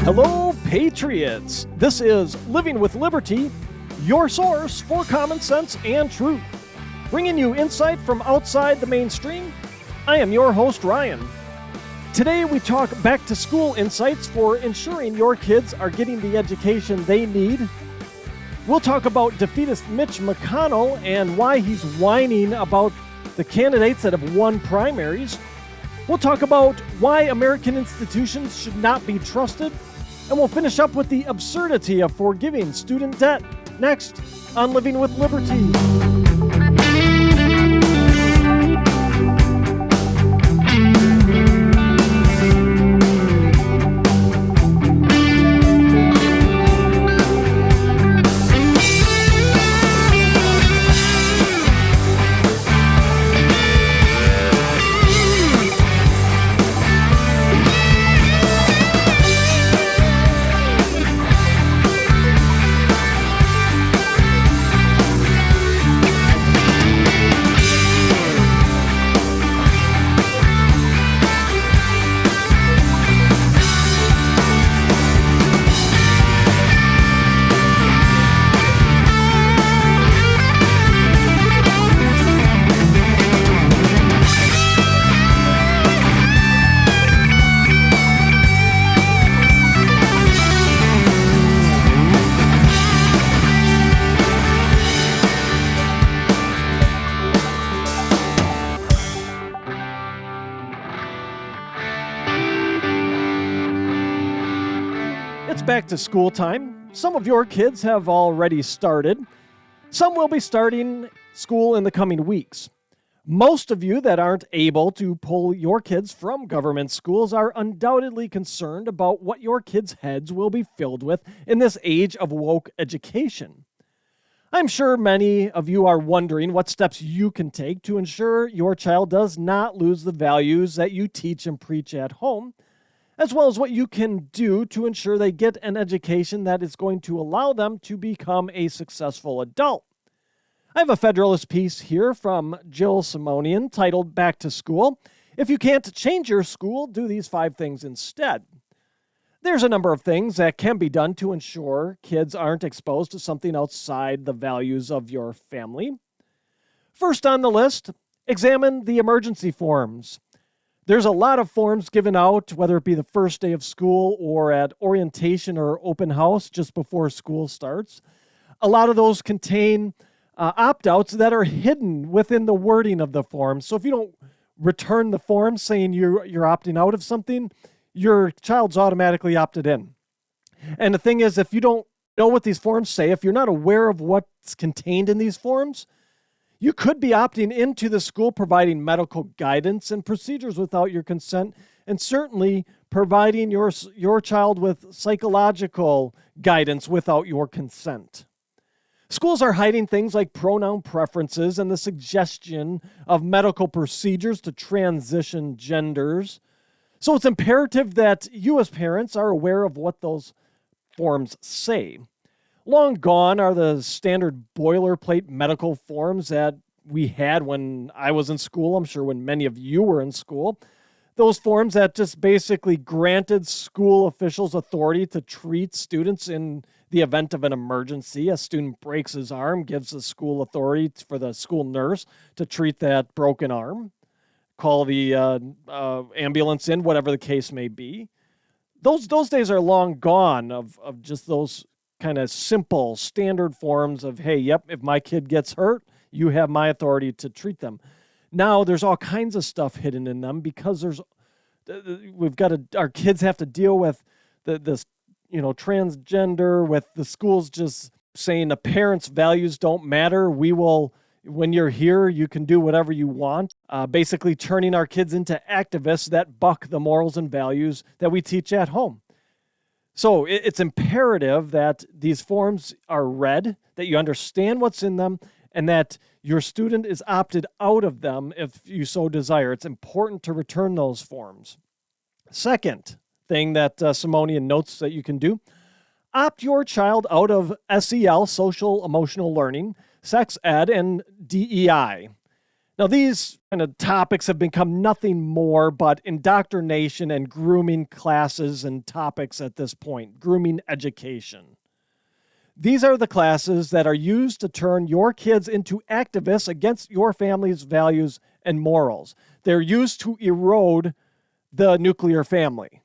Hello, Patriots! This is Living with Liberty, your source for common sense and truth. Bringing you insight from outside the mainstream, I am your host, Ryan. Today we talk back to school insights for ensuring your kids are getting the education they need. We'll talk about defeatist Mitch McConnell and why he's whining about the candidates that have won primaries. We'll talk about why American institutions should not be trusted. And we'll finish up with the absurdity of forgiving student debt. Next on Living with Liberty. Back to school time. Some of your kids have already started. Some will be starting school in the coming weeks. Most of you that aren't able to pull your kids from government schools are undoubtedly concerned about what your kids' heads will be filled with in this age of woke education. I'm sure many of you are wondering what steps you can take to ensure your child does not lose the values that you teach and preach at home, as well as what you can do to ensure they get an education that is going to allow them to become a successful adult. I have a Federalist piece here from Jill Simonian titled Back to School. If you can't change your school, do these 5 things instead. There's a number of things that can be done to ensure kids aren't exposed to something outside the values of your family. First on the list, examine the emergency forms. There's a lot of forms given out, whether it be the first day of school or at orientation or open house just before school starts. A lot of those contain opt-outs that are hidden within the wording of the form. So if you don't return the form saying you're opting out of something, your child's automatically opted in. And the thing is, if you don't know what these forms say, if you're not aware of what's contained in these forms, you could be opting into the school providing medical guidance and procedures without your consent, and certainly providing your child with psychological guidance without your consent. Schools are hiding things like pronoun preferences and the suggestion of medical procedures to transition genders. So it's imperative that you as parents are aware of what those forms say. Long gone are the standard boilerplate medical forms that we had when I was in school. I'm sure when many of you were in school. Those forms that just basically granted school officials authority to treat students in the event of an emergency. A student breaks his arm, gives the school authority for the school nurse to treat that broken arm. Call the ambulance in, whatever the case may be. Those days are long gone of just those kind of simple standard forms of, hey, yep, if my kid gets hurt, you have my authority to treat them. Now there's all kinds of stuff hidden in them because our kids have to deal with this transgender, with the schools just saying the parents' values don't matter. When you're here, you can do whatever you want. Basically turning our kids into activists that buck the morals and values that we teach at home. So it's imperative that these forms are read, that you understand what's in them, and that your student is opted out of them if you so desire. It's important to return those forms. Second thing that Simonian notes that you can do, opt your child out of SEL, social emotional learning, sex ed, and DEI. Now, these kind of topics have become nothing more but indoctrination and grooming classes and topics at this point, grooming education. These are the classes that are used to turn your kids into activists against your family's values and morals. They're used to erode the nuclear family.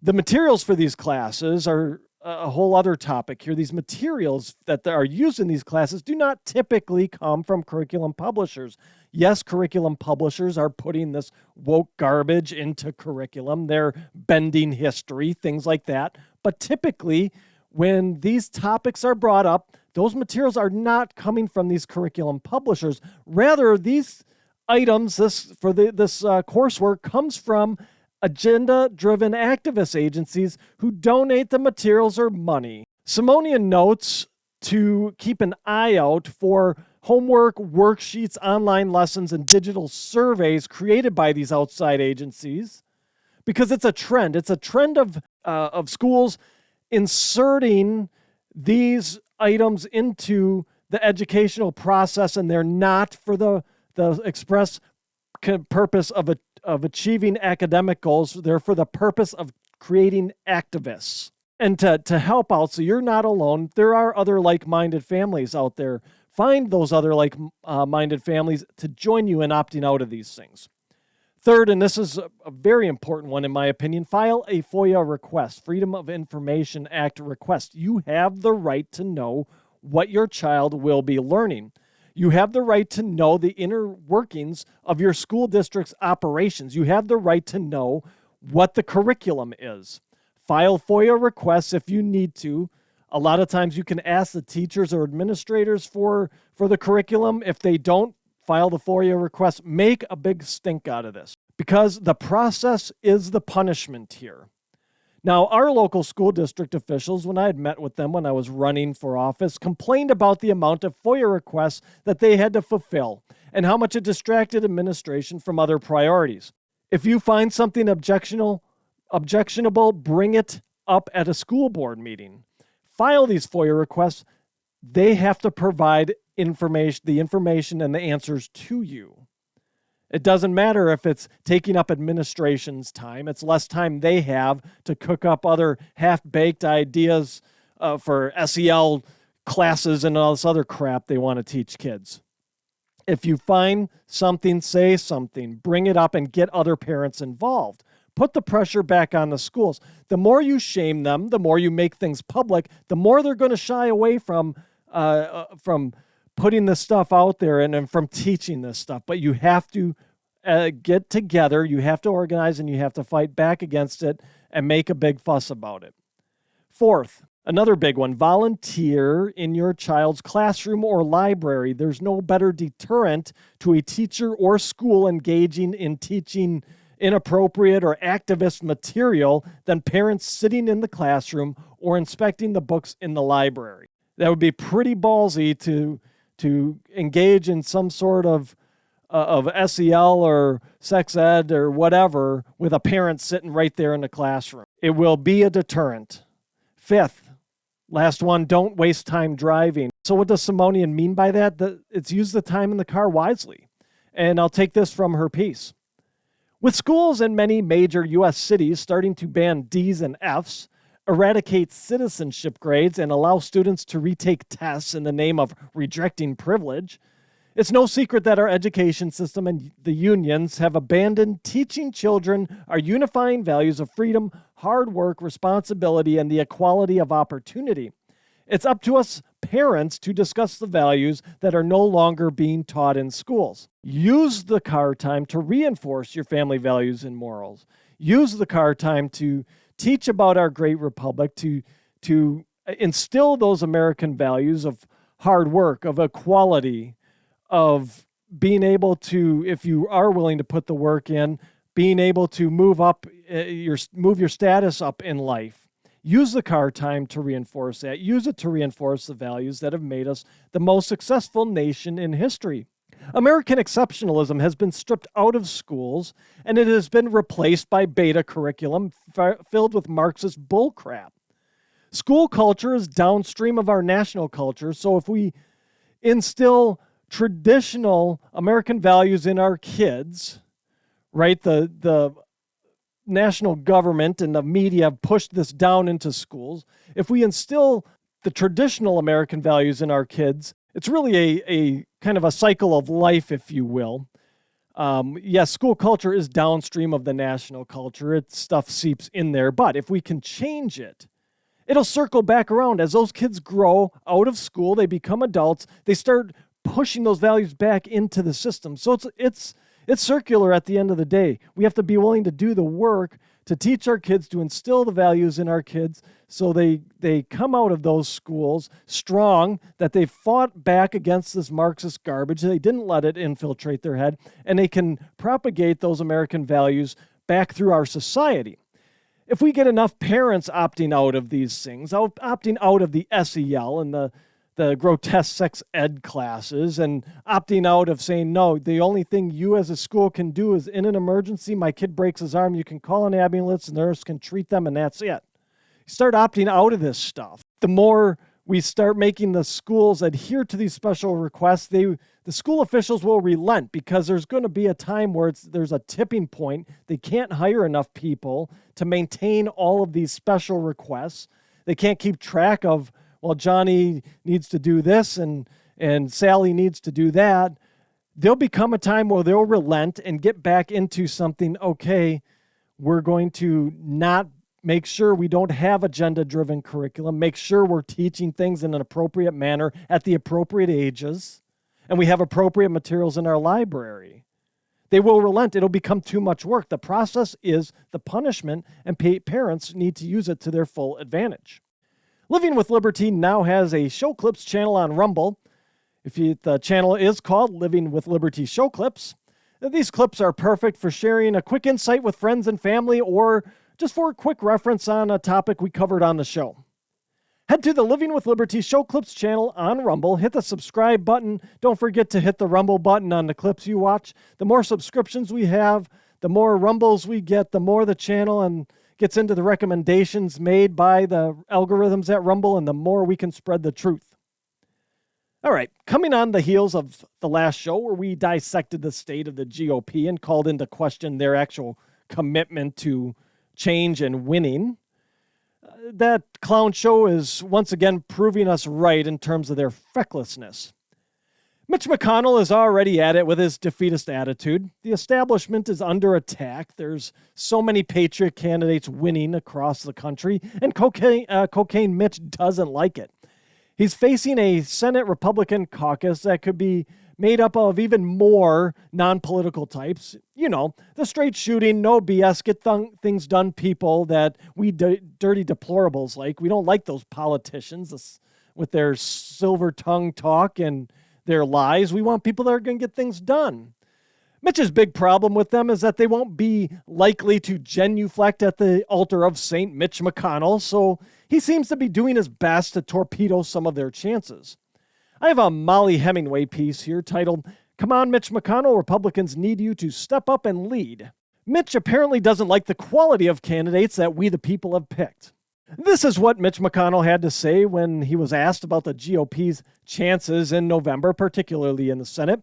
The materials for these classes are a whole other topic here. These materials that are used in these classes do not typically come from curriculum publishers. Yes, curriculum publishers are putting this woke garbage into curriculum. They're bending history, things like that. But typically, when these topics are brought up, those materials are not coming from these curriculum publishers. Rather, these items, this coursework comes from agenda-driven activist agencies who donate the materials or money. Simonian notes to keep an eye out for homework, worksheets, online lessons, and digital surveys created by these outside agencies, because it's a trend. It's a trend of schools inserting these items into the educational process, and they're not for the express purpose of achieving academic goals. They're for the purpose of creating activists. And to help out, so you're not alone, there are other like-minded families out there. Find those other like-minded families to join you in opting out of these things. Third, and this is a very important one in my opinion, file a FOIA request, Freedom of Information Act request. You have the right to know what your child will be learning. You have the right to know the inner workings of your school district's operations. You have the right to know what the curriculum is. File FOIA requests if you need to. A lot of times you can ask the teachers or administrators for the curriculum. If they don't, file the FOIA request. Make a big stink out of this, because the process is the punishment here. Now, our local school district officials, when I had met with them when I was running for office, complained about the amount of FOIA requests that they had to fulfill and how much it distracted administration from other priorities. If you find something objectionable, bring it up at a school board meeting. File these FOIA requests. They have to provide the information and the answers to you. It doesn't matter if it's taking up administration's time. It's less time they have to cook up other half-baked ideas for SEL classes and all this other crap they want to teach kids. If you find something, say something. Bring it up and get other parents involved. Put the pressure back on the schools. The more you shame them, the more you make things public, the more they're going to shy away from putting this stuff out there and from teaching this stuff. But you have to get together, you have to organize, and you have to fight back against it and make a big fuss about it. Fourth, another big one, volunteer in your child's classroom or library. There's no better deterrent to a teacher or school engaging in teaching inappropriate or activist material than parents sitting in the classroom or inspecting the books in the library. That would be pretty ballsy to engage in some sort of SEL or sex ed or whatever with a parent sitting right there in the classroom. It will be a deterrent. Fifth, last one, don't waste time driving. So what does Simonian mean by that? It's use the time in the car wisely. And I'll take this from her piece. With schools in many major U.S. cities starting to ban D's and F's, eradicate citizenship grades, and allow students to retake tests in the name of rejecting privilege, it's no secret that our education system and the unions have abandoned teaching children our unifying values of freedom, hard work, responsibility, and the equality of opportunity. It's up to us parents to discuss the values that are no longer being taught in schools. Use the car time to reinforce your family values and morals. Use the car time to teach about our great republic, to instill those American values of hard work, of equality, of being able to, if you are willing to put the work in, being able to move your status up in life. Use the car time to reinforce that. Use it to reinforce the values that have made us the most successful nation in history. American exceptionalism has been stripped out of schools, and it has been replaced by beta curriculum filled with Marxist bullcrap. School culture is downstream of our national culture, so if we instill traditional American values in our kids, right? The national government and the media have pushed this down into schools. If we instill the traditional American values in our kids, it's really a kind of a cycle of life, if you will. Yes, school culture is downstream of the national culture. Stuff seeps in there. But if we can change it, it'll circle back around. As those kids grow out of school, they become adults, they start pushing those values back into the system. So it's circular at the end of the day. We have to be willing to do the work to teach our kids, to instill the values in our kids so they come out of those schools strong, that they fought back against this Marxist garbage. They didn't let it infiltrate their head, and they can propagate those American values back through our society. If we get enough parents opting out of these things, opting out of the SEL and the grotesque sex ed classes, and opting out of saying, no, the only thing you as a school can do is in an emergency, my kid breaks his arm, you can call an ambulance, the nurse can treat them, and that's it. You start opting out of this stuff. The more we start making the schools adhere to these special requests, the school officials will relent, because there's going to be a time where there's a tipping point. They can't hire enough people to maintain all of these special requests. They can't keep track of, well, Johnny needs to do this and Sally needs to do that. There'll become a time where they'll relent and get back into something, okay, we're going to not make sure we don't have agenda-driven curriculum, make sure we're teaching things in an appropriate manner at the appropriate ages, and we have appropriate materials in our library. They will relent. It'll become too much work. The process is the punishment, and parents need to use it to their full advantage. Living with Liberty now has a Show Clips channel on Rumble. The channel is called Living with Liberty Show Clips. These clips are perfect for sharing a quick insight with friends and family, or just for a quick reference on a topic we covered on the show. Head to the Living with Liberty Show Clips channel on Rumble. Hit the subscribe button. Don't forget to hit the Rumble button on the clips you watch. The more subscriptions we have, the more Rumbles we get, the more the channel and gets into the recommendations made by the algorithms at Rumble, and the more we can spread the truth. All right, coming on the heels of the last show where we dissected the state of the GOP and called into question their actual commitment to change and winning, that clown show is once again proving us right in terms of their fecklessness. Mitch McConnell is already at it with his defeatist attitude. The establishment is under attack. There's so many patriot candidates winning across the country, and Cocaine Mitch doesn't like it. He's facing a Senate Republican caucus that could be made up of even more non-political types. You know, the straight shooting, no BS, get things done people that we dirty deplorables like. We don't like those politicians with their silver tongue talk and their lies. We want people that are going to get things done. Mitch's big problem with them is that they won't be likely to genuflect at the altar of St. Mitch McConnell, so he seems to be doing his best to torpedo some of their chances. I have a Molly Hemingway piece here titled, "Come on, Mitch McConnell, Republicans need you to step up and lead." Mitch apparently doesn't like the quality of candidates that we the people have picked. This is what Mitch McConnell had to say when he was asked about the GOP's chances in November, particularly in the Senate.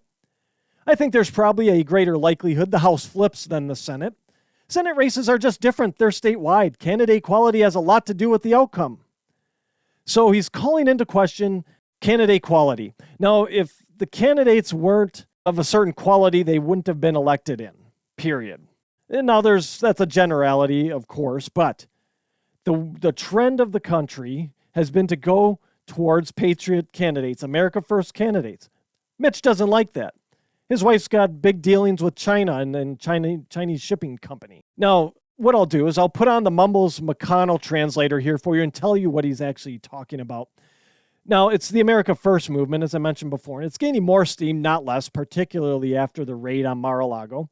"I think there's probably a greater likelihood the House flips than the Senate. Senate races are just different. They're statewide. Candidate quality has a lot to do with the outcome." So he's calling into question candidate quality. Now, if the candidates weren't of a certain quality, they wouldn't have been elected in, period. And now that's a generality, of course, but the trend of the country has been to go towards patriot candidates, America First candidates. Mitch doesn't like that. His wife's got big dealings with China and Chinese shipping company. Now, what I'll do is I'll put on the Mumbles McConnell translator here for you and tell you what he's actually talking about. Now, it's the America First movement, as I mentioned before, and it's gaining more steam, not less, particularly after the raid on Mar-a-Lago.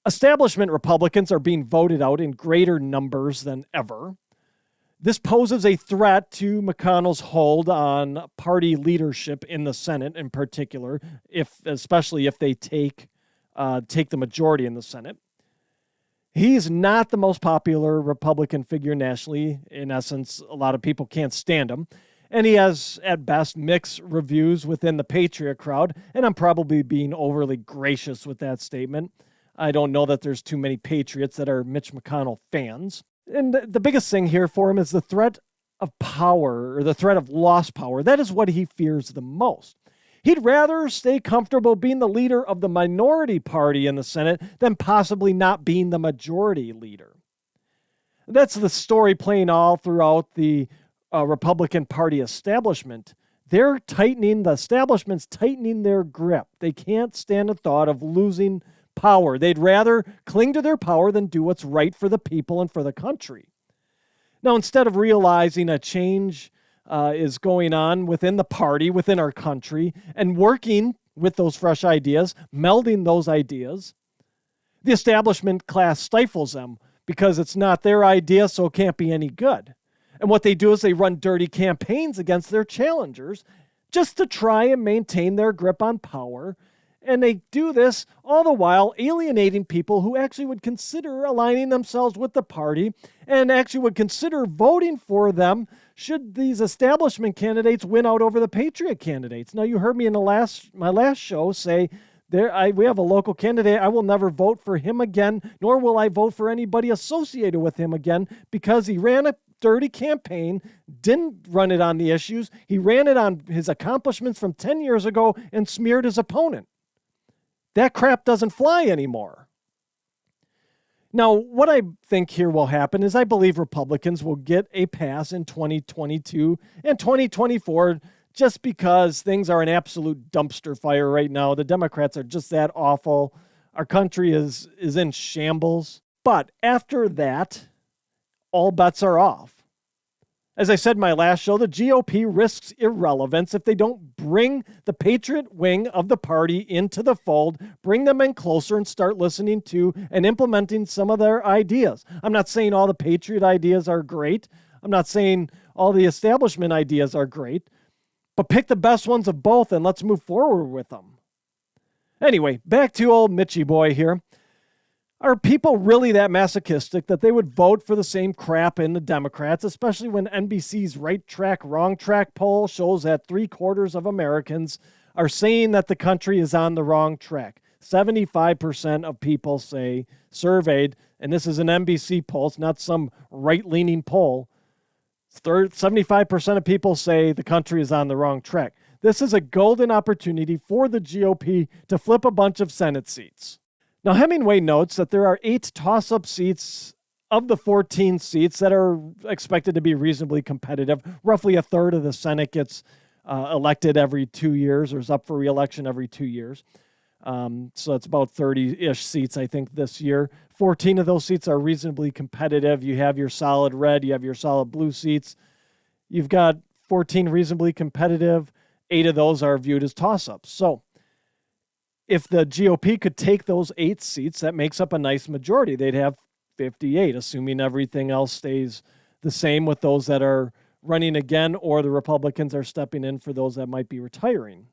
Establishment Republicans are being voted out in greater numbers than ever. This poses a threat to McConnell's hold on party leadership in the Senate in particular, especially if they take the majority in the Senate. He's not the most popular Republican figure nationally. In essence, a lot of people can't stand him. And he has, at best, mixed reviews within the Patriot crowd, and I'm probably being overly gracious with that statement. I don't know that there's too many Patriots that are Mitch McConnell fans. And the biggest thing here for him is the threat of power, or the threat of lost power. That is what he fears the most. He'd rather stay comfortable being the leader of the minority party in the Senate than possibly not being the majority leader. That's the story playing all throughout the Republican Party establishment. The establishment's tightening their grip. They can't stand the thought of losing power. They'd rather cling to their power than do what's right for the people and for the country. Now, instead of realizing a change is going on within the party, within our country, and working with those fresh ideas, melding those ideas, the establishment class stifles them because it's not their idea, so it can't be any good. And what they do is they run dirty campaigns against their challengers just to try and maintain their grip on power. And they do this all the while alienating people who actually would consider aligning themselves with the party and actually would consider voting for them should these establishment candidates win out over the Patriot candidates. Now, you heard me in my last show say, we have a local candidate. I will never vote for him again, nor will I vote for anybody associated with him again, because he ran a dirty campaign, didn't run it on the issues. He ran it on his accomplishments from 10 years ago and smeared his opponent. That crap doesn't fly anymore. Now, what I think here will happen is I believe Republicans will get a pass in 2022 and 2024 just because things are an absolute dumpster fire right now. The Democrats are just that awful. Our country is in shambles. But after that, all bets are off. As I said in my last show, the GOP risks irrelevance if they don't bring the Patriot wing of the party into the fold, bring them in closer and start listening to and implementing some of their ideas. I'm not saying all the Patriot ideas are great. I'm not saying all the establishment ideas are great, but pick the best ones of both and let's move forward with them. Anyway, back to old Mitchy boy here. Are people really that masochistic that they would vote for the same crap in the Democrats, especially when NBC's Right Track, Wrong Track poll shows that 3/4 of Americans are saying that the country is on the wrong track? 75% of people say, surveyed, and this is an NBC poll, it's not some right-leaning poll, 75% of people say the country is on the wrong track. This is a golden opportunity for the GOP to flip a bunch of Senate seats. Now, Hemingway notes that there are 8 toss-up seats of the 14 seats that are expected to be reasonably competitive. Roughly a third of the Senate gets elected every 2 years, or is up for re-election every 2 years. So it's about 30-ish seats, I think, this year. 14 of those seats are reasonably competitive. You have your solid red, you have your solid blue seats. You've got 14 reasonably competitive. 8 of those are viewed as toss-ups. So if the GOP could take those 8 seats, that makes up a nice majority. They'd have 58, assuming everything else stays the same with those that are running again, or the Republicans are stepping in for those that might be retiring.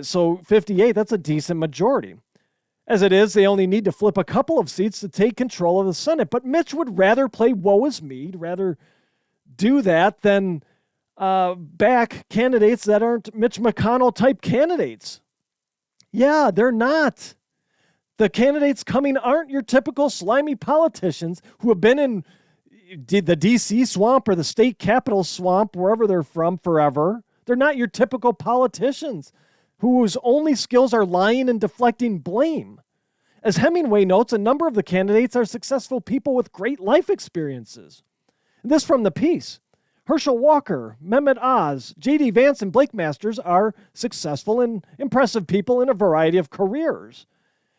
So 58, that's a decent majority. As it is, they only need to flip a couple of seats to take control of the Senate. But Mitch would rather play woe is me, he'd rather do that than back candidates that aren't Mitch McConnell-type candidates. Yeah, they're not. The candidates coming aren't your typical slimy politicians who have been in the D.C. swamp or the state capital swamp, wherever they're from, forever. They're not your typical politicians whose only skills are lying and deflecting blame. As Hemingway notes, a number of the candidates are successful people with great life experiences. This from the piece. Herschel Walker, Mehmet Oz, J.D. Vance, and Blake Masters are successful and impressive people in a variety of careers.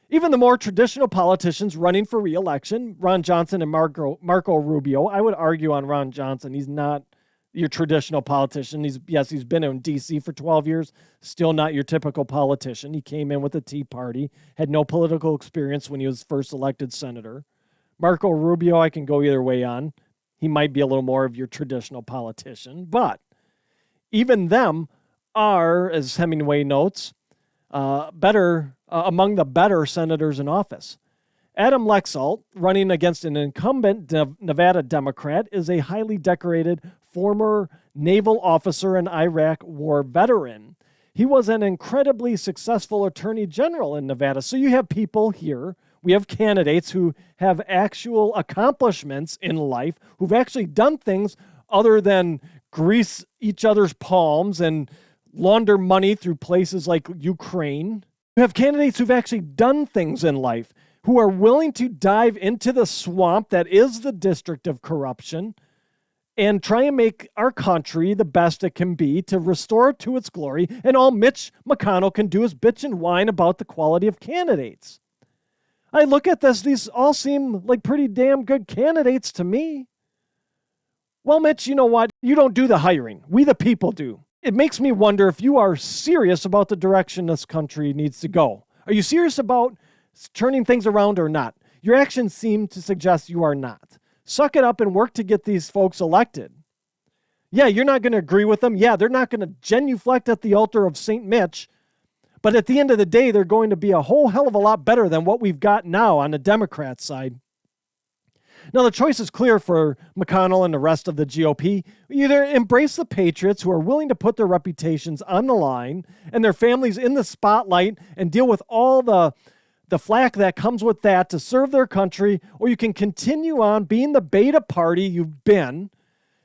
Even the more traditional politicians running for re-election, Ron Johnson and Marco Rubio, I would argue on Ron Johnson. He's not your traditional politician. He's been in D.C. for 12 years, still not your typical politician. He came in with the Tea Party, had no political experience when he was first elected senator. Marco Rubio, I can go either way on. He might be a little more of your traditional politician, but even them are, as Hemingway notes, better among the better senators in office. Adam Laxalt, running against an incumbent Nevada Democrat, is a highly decorated former naval officer and Iraq war veteran. He was an incredibly successful attorney general in Nevada. So you have people here, we have candidates who have actual accomplishments in life, who've actually done things other than grease each other's palms and launder money through places like Ukraine. You have candidates who've actually done things in life, who are willing to dive into the swamp that is the district of corruption and try and make our country the best it can be to restore it to its glory. And all Mitch McConnell can do is bitch and whine about the quality of candidates. I look at this, these all seem like pretty damn good candidates to me. Well, Mitch, you know what? You don't do the hiring. We the people do. It makes me wonder if you are serious about the direction this country needs to go. Are you serious about turning things around or not? Your actions seem to suggest you are not. Suck it up and work to get these folks elected. Yeah, you're not going to agree with them. Yeah, they're not going to genuflect at the altar of St. Mitch. But at the end of the day, they're going to be a whole hell of a lot better than what we've got now on the Democrat side. Now, the choice is clear for McConnell and the rest of the GOP. Either embrace the patriots who are willing to put their reputations on the line and their families in the spotlight and deal with all the flack that comes with that to serve their country, or you can continue on being the beta party you've been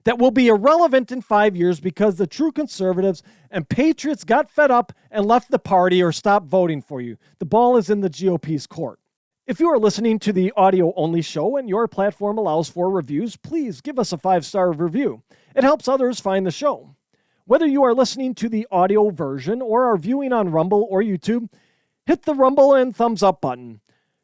that will be irrelevant in 5 years because the true conservatives and patriots got fed up and left the party or stopped voting for you. The ball is in the GOP's court. If you are listening to the audio-only show and your platform allows for reviews, please give us a 5-star review. It helps others find the show. Whether you are listening to the audio version or are viewing on Rumble or YouTube, hit the Rumble and thumbs up button.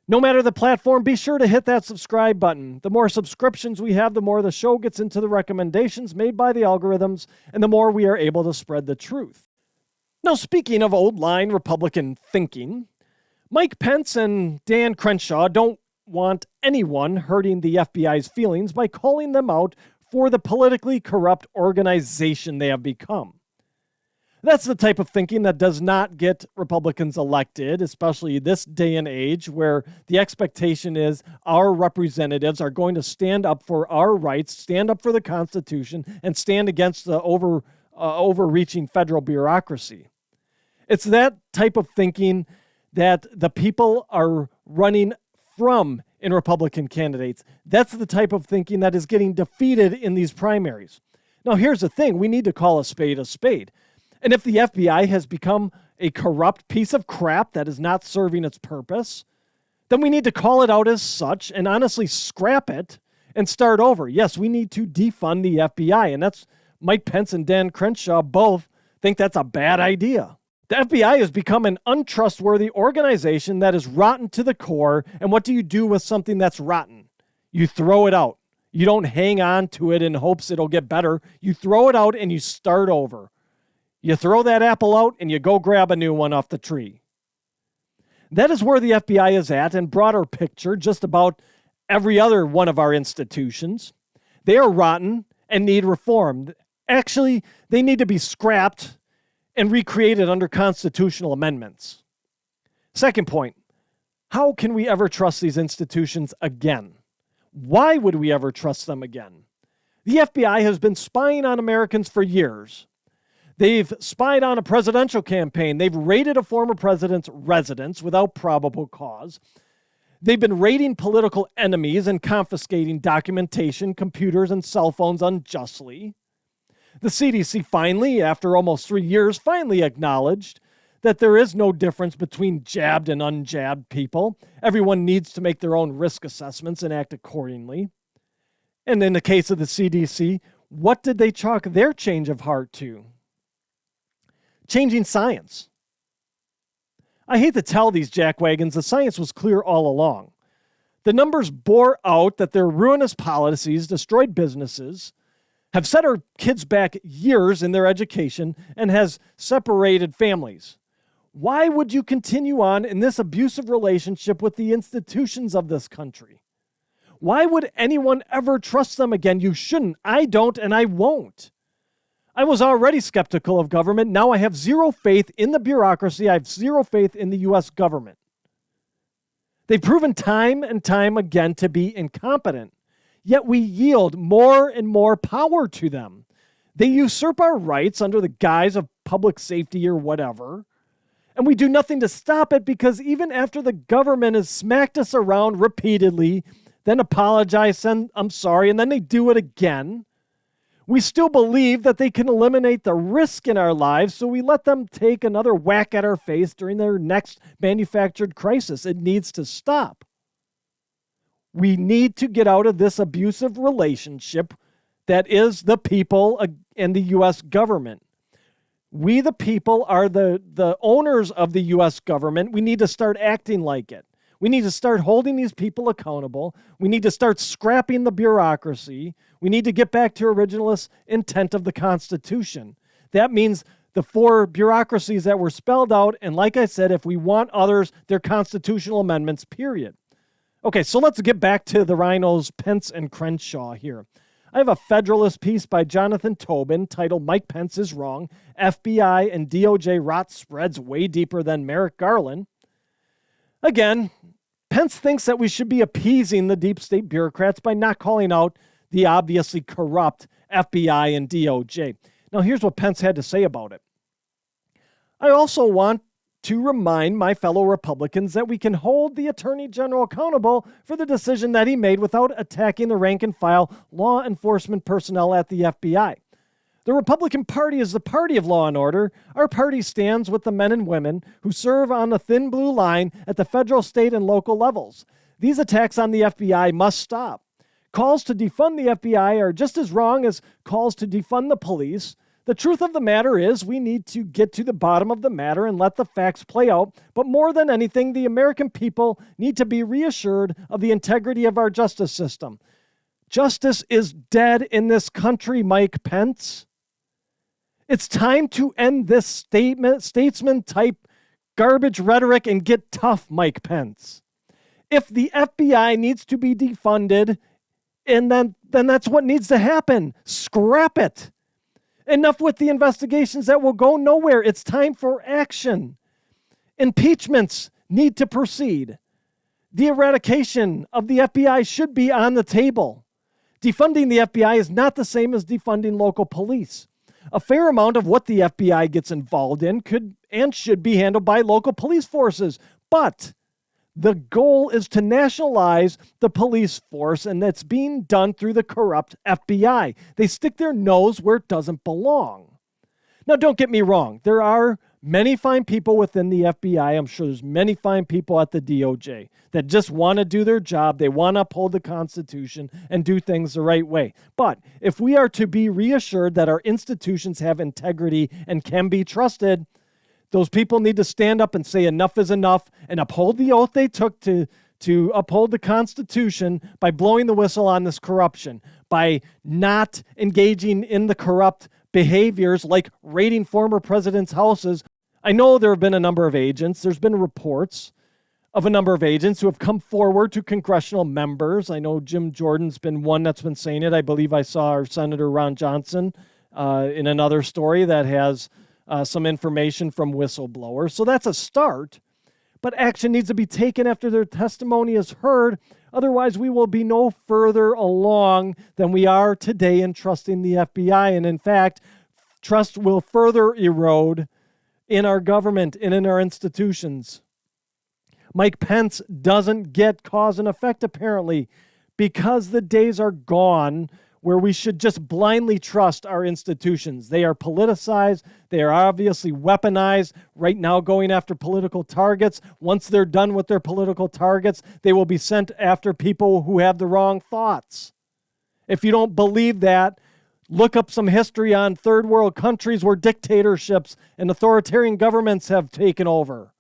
No matter the platform, be sure to hit that subscribe button. The more subscriptions we have, the more the show gets into the recommendations made by the algorithms, and the more we are able to spread the truth. Now, speaking of old-line Republican thinking, Mike Pence and Dan Crenshaw don't want anyone hurting the FBI's feelings by calling them out for the politically corrupt organization they have become. That's the type of thinking that does not get Republicans elected, especially this day and age where the expectation is our representatives are going to stand up for our rights, stand up for the Constitution, and stand against the overreaching federal bureaucracy. It's that type of thinking that the people are running from in Republican candidates. That's the type of thinking that is getting defeated in these primaries. Now, here's the thing. We need to call a spade a spade. And if the FBI has become a corrupt piece of crap that is not serving its purpose, then we need to call it out as such and honestly scrap it and start over. Yes, we need to defund the FBI, and that's Mike Pence and Dan Crenshaw both think that's a bad idea. The FBI has become an untrustworthy organization that is rotten to the core, and what do you do with something that's rotten? You throw it out. You don't hang on to it in hopes it'll get better. You throw it out and you start over. You throw that apple out and you go grab a new one off the tree. That is where the FBI is at, and broader picture, just about every other one of our institutions. They are rotten and need reform. Actually, they need to be scrapped and recreated under constitutional amendments. Second point, how can we ever trust these institutions again? Why would we ever trust them again? The FBI has been spying on Americans for years. They've spied on a presidential campaign. They've raided a former president's residence without probable cause. They've been raiding political enemies and confiscating documentation, computers, and cell phones unjustly. The CDC finally, after almost 3 years, finally acknowledged that there is no difference between jabbed and unjabbed people. Everyone needs to make their own risk assessments and act accordingly. And in the case of the CDC, what did they chalk their change of heart to? Changing science. I hate to tell these jackwagons, the science was clear all along. The numbers bore out that their ruinous policies destroyed businesses, have set our kids back years in their education, and has separated families. Why would you continue on in this abusive relationship with the institutions of this country? Why would anyone ever trust them again? You shouldn't. I don't, and I won't. I was already skeptical of government. Now I have zero faith in the bureaucracy. I have zero faith in the U.S. government. They've proven time and time again to be incompetent, yet we yield more and more power to them. They usurp our rights under the guise of public safety or whatever, and we do nothing to stop it because even after the government has smacked us around repeatedly, then apologize, send I'm sorry, and then they do it again, we still believe that they can eliminate the risk in our lives, so we let them take another whack at our face during their next manufactured crisis. It needs to stop. We need to get out of this abusive relationship that is the people and the U.S. government. We, the people, are the owners of the U.S. government. We need to start acting like it. We need to start holding these people accountable. We need to start scrapping the bureaucracy. We need to get back to originalist intent of the Constitution. That means the 4 bureaucracies that were spelled out, and like I said, if we want others, they're constitutional amendments, period. Okay, so let's get back to the rhinos, Pence and Crenshaw here. I have a Federalist piece by Jonathan Tobin titled Mike Pence is Wrong. FBI and DOJ rot spreads way deeper than Merrick Garland. Again, Pence thinks that we should be appeasing the deep state bureaucrats by not calling out the obviously corrupt FBI and DOJ. Now, here's what Pence had to say about it. I also want to remind my fellow Republicans that we can hold the Attorney General accountable for the decision that he made without attacking the rank and file law enforcement personnel at the FBI. The Republican Party is the party of law and order. Our party stands with the men and women who serve on the thin blue line at the federal, state, and local levels. These attacks on the FBI must stop. Calls to defund the FBI are just as wrong as calls to defund the police. The truth of the matter is we need to get to the bottom of the matter and let the facts play out. But more than anything, the American people need to be reassured of the integrity of our justice system. Justice is dead in this country, Mike Pence. It's time to end this statesman-type garbage rhetoric and get tough, Mike Pence. If the FBI needs to be defunded, and then that's what needs to happen. Scrap it. Enough with the investigations that will go nowhere. It's time for action. Impeachments need to proceed. The eradication of the FBI should be on the table. Defunding the FBI is not the same as defunding local police. A fair amount of what the FBI gets involved in could and should be handled by local police forces. But the goal is to nationalize the police force, and that's being done through the corrupt FBI. They stick their nose where it doesn't belong. Now, don't get me wrong. There are many fine people within the FBI. I'm sure there's many fine people at the DOJ that just want to do their job. They want to uphold the Constitution and do things the right way. But if we are to be reassured that our institutions have integrity and can be trusted, those people need to stand up and say enough is enough and uphold the oath they took to uphold the Constitution by blowing the whistle on this corruption, by not engaging in the corrupt behaviors like raiding former presidents' houses. I know there have been a number of agents. There's been reports of a number of agents who have come forward to congressional members. I know Jim Jordan's been one that's been saying it. I believe I saw our Senator Ron Johnson in another story that has some information from whistleblowers. So that's a start. But action needs to be taken after their testimony is heard. Otherwise, we will be no further along than we are today in trusting the FBI. And in fact, trust will further erode in our government and in our institutions. Mike Pence doesn't get cause and effect, apparently, because the days are gone where we should just blindly trust our institutions. They are politicized. They are obviously weaponized right now, going after political targets. Once they're done with their political targets, they will be sent after people who have the wrong thoughts. If you don't believe that, look up some history on third world countries where dictatorships and authoritarian governments have taken over.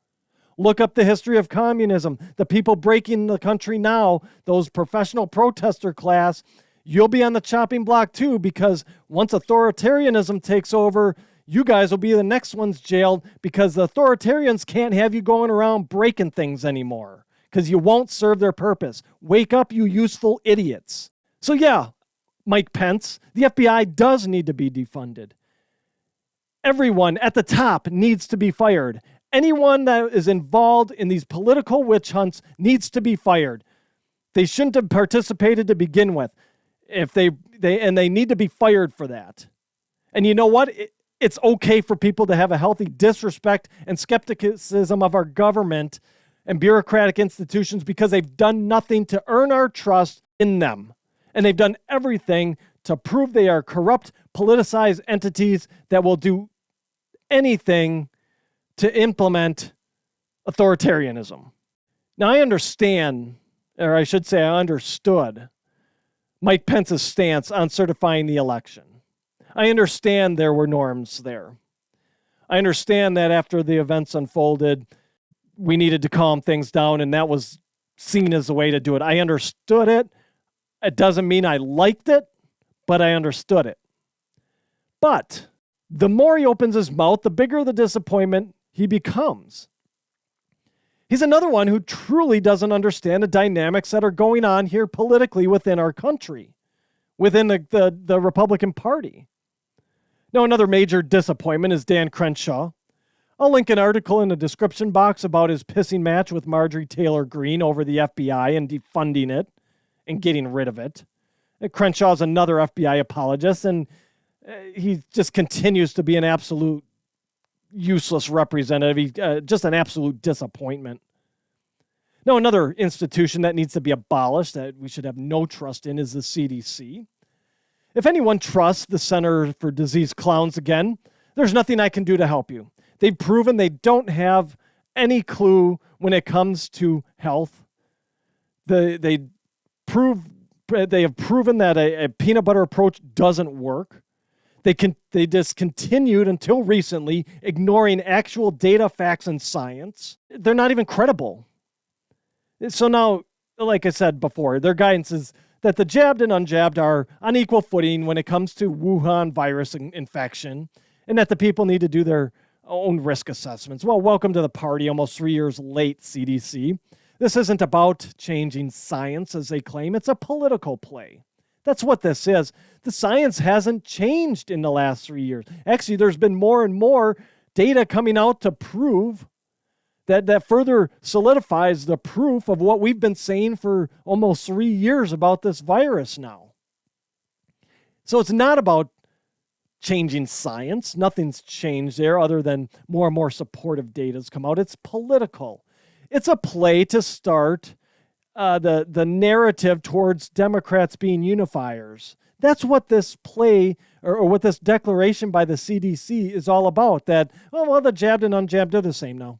Look up the history of communism. The people breaking the country now, those professional protester class, you'll be on the chopping block too, because once authoritarianism takes over, you guys will be the next ones jailed because the authoritarians can't have you going around breaking things anymore because you won't serve their purpose. Wake up, you useful idiots. So yeah, Mike Pence, the FBI does need to be defunded. Everyone at the top needs to be fired. Anyone that is involved in these political witch hunts needs to be fired. They shouldn't have participated to begin with. If they need to be fired for that. And you know what? It's okay for people to have a healthy disrespect and skepticism of our government and bureaucratic institutions because they've done nothing to earn our trust in them. And they've done everything to prove they are corrupt, politicized entities that will do anything to implement authoritarianism. Now, I understand, or I should say I understood, Mike Pence's stance on certifying the election. I understand there were norms there. I understand that after the events unfolded, we needed to calm things down, and that was seen as the way to do it. I understood it. It doesn't mean I liked it, but I understood it. But the more he opens his mouth, the bigger the disappointment he becomes. He's another one who truly doesn't understand the dynamics that are going on here politically within our country, within the Republican Party. Now, another major disappointment is Dan Crenshaw. I'll link an article in the description box about his pissing match with Marjorie Taylor Greene over the FBI and defunding it and getting rid of it. Crenshaw's another FBI apologist, and he just continues to be an absolute useless representative. He's just an absolute disappointment. Now, another institution that needs to be abolished, that we should have no trust in, is the CDC. If anyone trusts the Center for Disease Clowns again, there's nothing I can do to help you. They've proven they don't have any clue when it comes to health. They have proven that a peanut butter approach doesn't work. They discontinued until recently ignoring actual data, facts, and science. They're not even credible. So now, like I said before, their guidance is that the jabbed and unjabbed are on equal footing when it comes to Wuhan virus infection, and that the people need to do their own risk assessments. Well, welcome to the party, almost 3 years late, CDC. This isn't about changing science, as they claim. It's a political play. That's what this is. The science hasn't changed in the last 3 years. Actually, there's been more and more data coming out to prove that further solidifies the proof of what we've been saying for almost 3 years about this virus now. So it's not about changing science. Nothing's changed there other than more and more supportive data has come out. It's political. It's a play to start the narrative towards Democrats being unifiers. That's what this play or what this declaration by the CDC is all about, that, oh, well, the jabbed and unjabbed are the same now.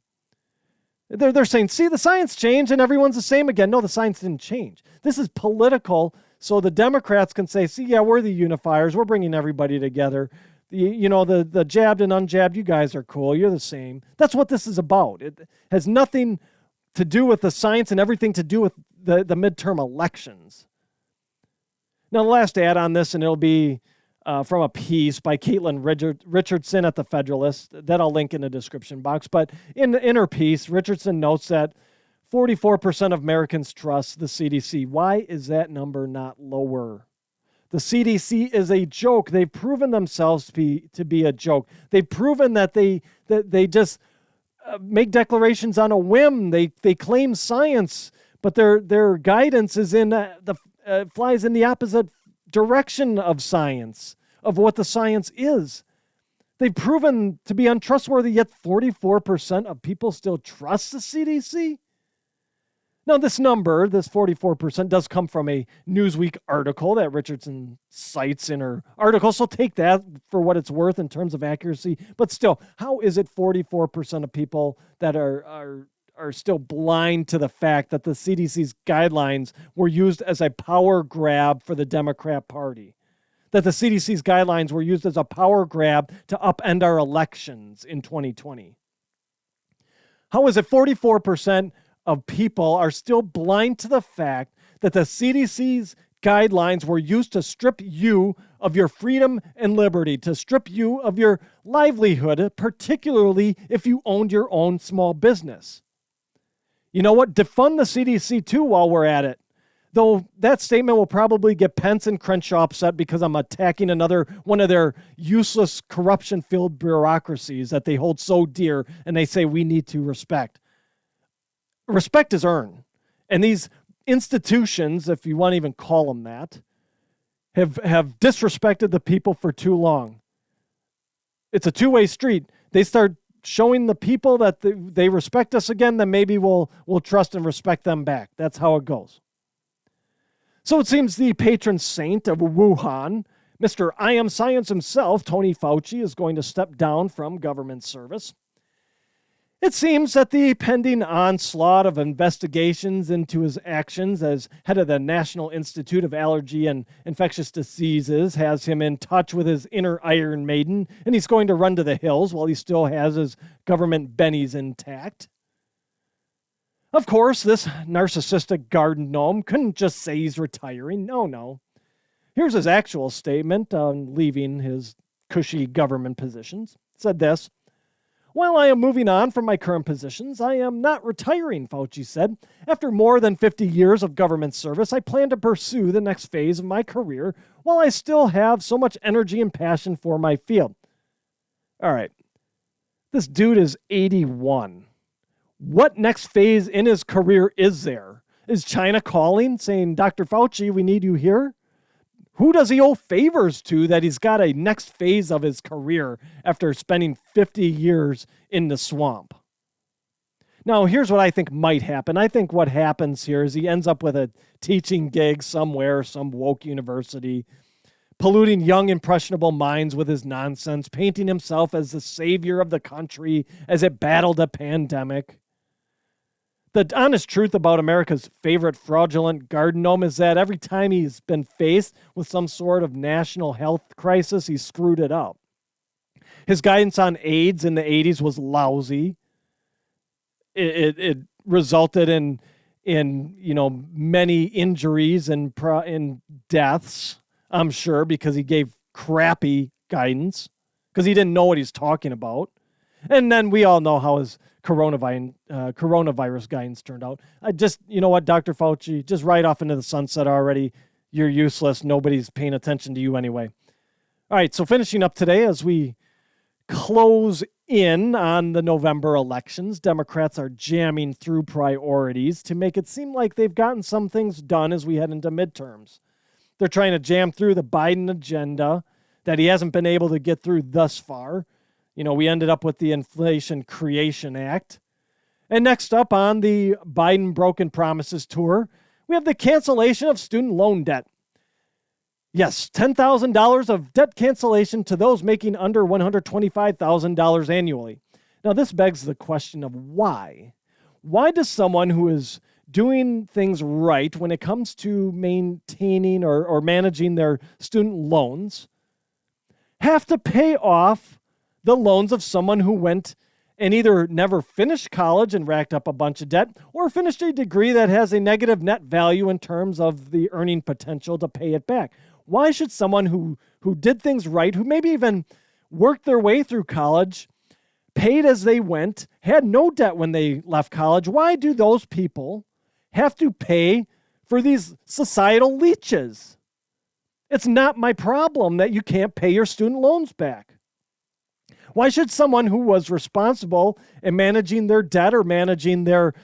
They're saying, see, the science changed and everyone's the same again. No, the science didn't change. This is political, so the Democrats can say, see, yeah, we're the unifiers. We're bringing everybody together. The jabbed and unjabbed, you guys are cool. You're the same. That's what this is about. It has nothing to do with the science and everything to do with the midterm elections. Now, the last ad on this, and it'll be from a piece by Caitlin Richardson at the Federalist that I'll link in the description box. But in her piece, Richardson notes that 44% of Americans trust the CDC. Why is that number not lower? The CDC is a joke. They've proven themselves to be a joke. They've proven that they just make declarations on a whim. They claim science, but their guidance is flies in the opposite direction of science, of what the science is. They've proven to be untrustworthy, yet 44% of people still trust the CDC. Now, this number, this 44%, does come from a Newsweek article that Richardson cites in her article, so take that for what it's worth in terms of accuracy. But still, how is it 44% of people that are still blind to the fact that the CDC's guidelines were used as a power grab for the Democrat Party? That the CDC's guidelines were used as a power grab to upend our elections in 2020? How is it 44% of people are still blind to the fact that the CDC's guidelines were used to strip you of your freedom and liberty, to strip you of your livelihood, particularly if you owned your own small business? You know what? Defund the CDC too while we're at it. Though that statement will probably get Pence and Crenshaw upset because I'm attacking another one of their useless, corruption-filled bureaucracies that they hold so dear and they say we need to respect. Respect is earned. And these institutions, if you want to even call them that, have disrespected the people for too long. It's a two-way street. They start showing the people that they respect us again, then maybe we'll trust and respect them back. That's how it goes. So it seems the patron saint of Wuhan, Mr. I Am Science himself, Tony Fauci, is going to step down from government service. It seems that the pending onslaught of investigations into his actions as head of the National Institute of Allergy and Infectious Diseases has him in touch with his inner Iron Maiden, and he's going to run to the hills while he still has his government bennies intact. Of course, this narcissistic garden gnome couldn't just say he's retiring. No. Here's his actual statement on leaving his cushy government positions. It said this: "While I am moving on from my current positions, I am not retiring," Fauci said. "After more than 50 years of government service, I plan to pursue the next phase of my career while I still have so much energy and passion for my field." All right. This dude is 81. What next phase in his career is there? Is China calling, saying, "Dr. Fauci, we need you here"? Who does he owe favors to that he's got a next phase of his career after spending 50 years in the swamp? Now, here's what I think might happen. I think what happens here is he ends up with a teaching gig somewhere, some woke university, polluting young, impressionable minds with his nonsense, painting himself as the savior of the country as it battled a pandemic. The honest truth about America's favorite fraudulent garden gnome is that every time he's been faced with some sort of national health crisis, he screwed it up. His guidance on AIDS in the 80s was lousy. It resulted in many injuries and deaths, I'm sure, because he gave crappy guidance, because he didn't know what he's talking about. And then we all know how his coronavirus guidance turned out. You know what, Dr. Fauci, just ride off into the sunset already. You're useless. Nobody's paying attention to you anyway. All right, so finishing up today as we close in on the November elections, Democrats are jamming through priorities to make it seem like they've gotten some things done as we head into midterms. They're trying to jam through the Biden agenda that he hasn't been able to get through thus far. We ended up with the Inflation Creation Act. And next up on the Biden Broken Promises tour, we have the cancellation of student loan debt. Yes, $10,000 of debt cancellation to those making under $125,000 annually. Now, this begs the question of why. Why does someone who is doing things right when it comes to maintaining or managing their student loans have to pay off the loans of someone who went and either never finished college and racked up a bunch of debt or finished a degree that has a negative net value in terms of the earning potential to pay it back? Why should someone who did things right, who maybe even worked their way through college, paid as they went, had no debt when they left college, why do those people have to pay for these societal leeches? It's not my problem that you can't pay your student loans back. Why should someone who was responsible in managing their debt or managing their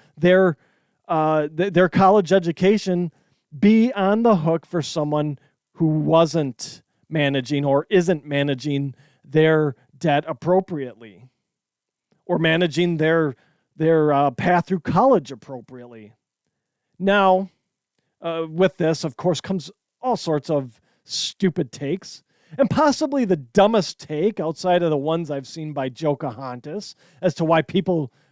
college education be on the hook for someone who wasn't managing or isn't managing their debt appropriately or managing their path through college appropriately? Now, with this, of course, comes all sorts of stupid takes. And possibly the dumbest take outside of the ones I've seen by Pocahontas as to why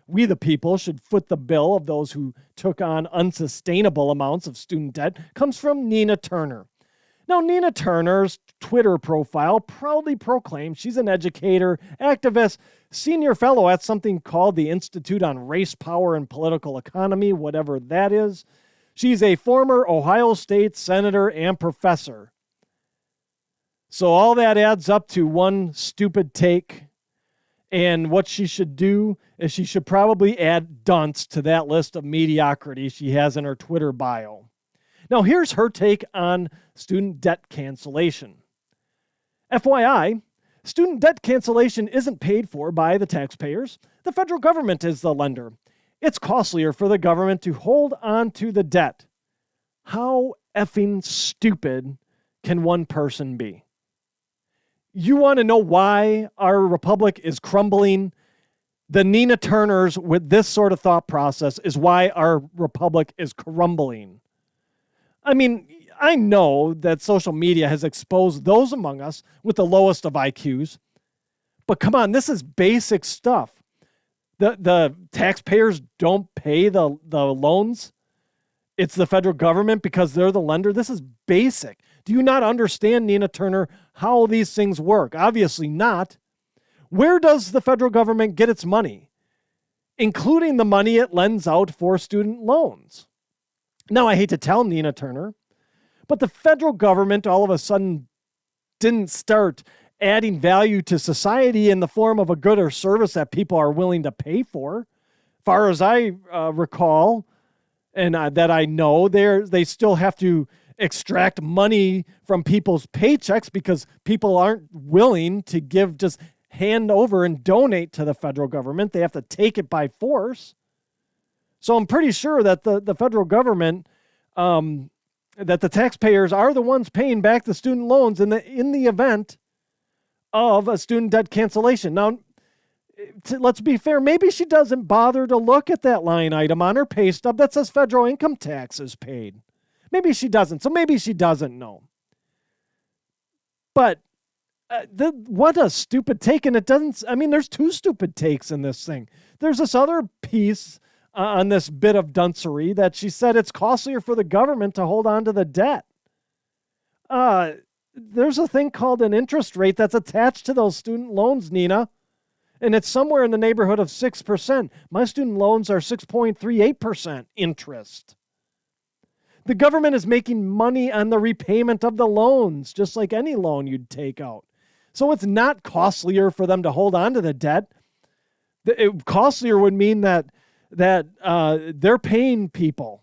we the people should foot the bill of those who took on unsustainable amounts of student debt comes from Nina Turner. Now, Nina Turner's Twitter profile proudly proclaims she's an educator, activist, senior fellow at something called the Institute on Race, Power, and Political Economy, whatever that is. She's a former Ohio State senator and professor. So all that adds up to one stupid take. And what she should do is she should probably add dunce to that list of mediocrity she has in her Twitter bio. Now, here's her take on student debt cancellation. FYI, student debt cancellation isn't paid for by the taxpayers. The federal government is the lender. It's costlier for the government to hold on to the debt. How effing stupid can one person be? You want to know why our republic is crumbling? The Nina Turners with this sort of thought process is why our republic is crumbling. I mean, I know that social media has exposed those among us with the lowest of IQs, but come on, this is basic stuff. The taxpayers don't pay the loans. It's the federal government because they're the lender. This is basic. Do you not understand, Nina Turner, how these things work? Obviously not. Where does the federal government get its money, including the money it lends out for student loans? Now, I hate to tell Nina Turner, but the federal government all of a sudden didn't start adding value to society in the form of a good or service that people are willing to pay for. Far as I recall, and that I know, they still have to extract money from people's paychecks because people aren't willing to just hand over and donate to the federal government. They have to take it by force. So I'm pretty sure that the federal government, that the taxpayers are the ones paying back the student loans in the event of a student debt cancellation. Now, let's be fair, maybe she doesn't bother to look at that line item on her pay stub that says federal income taxes paid. Maybe she doesn't, so maybe she doesn't know. But what a stupid take, and it doesn't, I mean, there's two stupid takes in this thing. There's this other piece on this bit of duncery that she said it's costlier for the government to hold on to the debt. There's a thing called an interest rate that's attached to those student loans, Nina, and it's somewhere in the neighborhood of 6%. My student loans are 6.38% interest. The government is making money on the repayment of the loans, just like any loan you'd take out. So it's not costlier for them to hold on to the debt. Costlier would mean that they're paying people,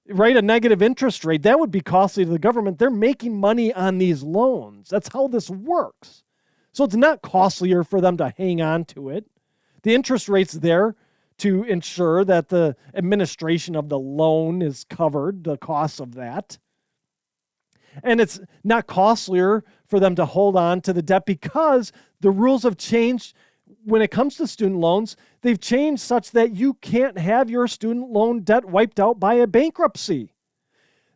right? A negative interest rate. That would be costly to the government. They're making money on these loans. That's how this works. So it's not costlier for them to hang on to it. The interest rate's there to ensure that the administration of the loan is covered, the cost of that. And it's not costlier for them to hold on to the debt because the rules have changed when it comes to student loans. They've changed such that you can't have your student loan debt wiped out by a bankruptcy.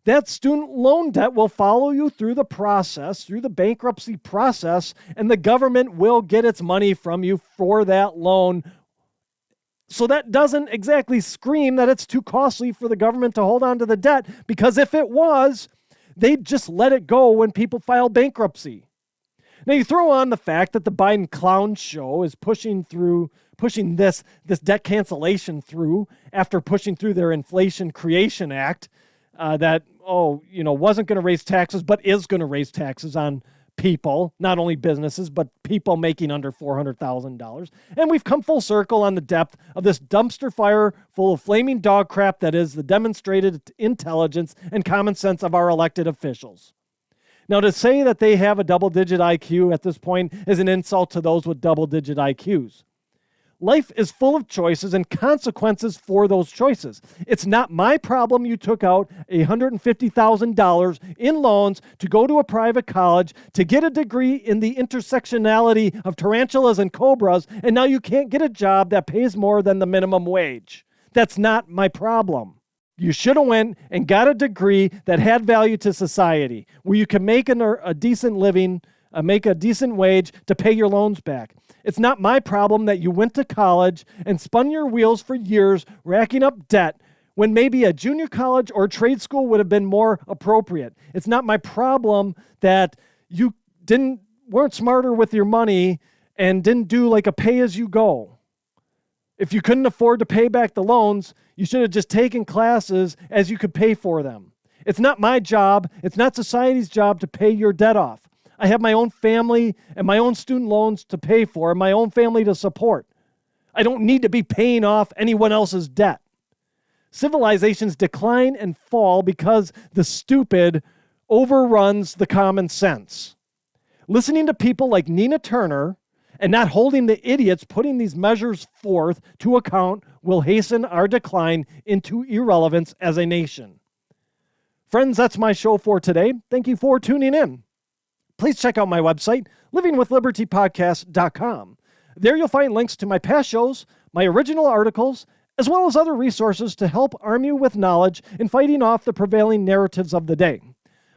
That student loan debt will follow you through the process, through the bankruptcy process, and the government will get its money from you for that loan. So that doesn't exactly scream that it's too costly for the government to hold on to the debt, because if it was, they'd just let it go when people file bankruptcy. Now you throw on the fact that the Biden clown show is pushing this debt cancellation through after pushing through their Inflation Creation Act that wasn't going to raise taxes, but is going to raise taxes on people, not only businesses, but people making under $400,000. And we've come full circle on the depth of this dumpster fire full of flaming dog crap that is the demonstrated intelligence and common sense of our elected officials. Now, to say that they have a double-digit IQ at this point is an insult to those with double-digit IQs. Life is full of choices and consequences for those choices. It's not my problem you took out $150,000 in loans to go to a private college to get a degree in the intersectionality of tarantulas and cobras, and now you can't get a job that pays more than the minimum wage. That's not my problem. You should have went and got a degree that had value to society, where you can make a decent living, make a decent wage to pay your loans back. It's not my problem that you went to college and spun your wheels for years racking up debt when maybe a junior college or trade school would have been more appropriate. It's not my problem that you weren't smarter with your money and didn't do like a pay-as-you-go. If you couldn't afford to pay back the loans, you should have just taken classes as you could pay for them. It's not my job. It's not society's job to pay your debt off. I have my own family and my own student loans to pay for and my own family to support. I don't need to be paying off anyone else's debt. Civilizations decline and fall because the stupid overruns the common sense. Listening to people like Nina Turner and not holding the idiots putting these measures forth to account will hasten our decline into irrelevance as a nation. Friends, that's my show for today. Thank you for tuning in. please check out my website, livingwithlibertypodcast.com. There you'll find links to my past shows, my original articles, as well as other resources to help arm you with knowledge in fighting off the prevailing narratives of the day.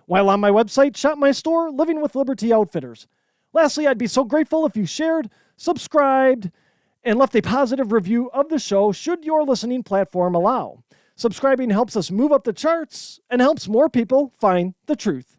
While on my website, shop my store, Living with Liberty Outfitters. Lastly, I'd be so grateful if you shared, subscribed, and left a positive review of the show should your listening platform allow. Subscribing helps us move up the charts and helps more people find the truth.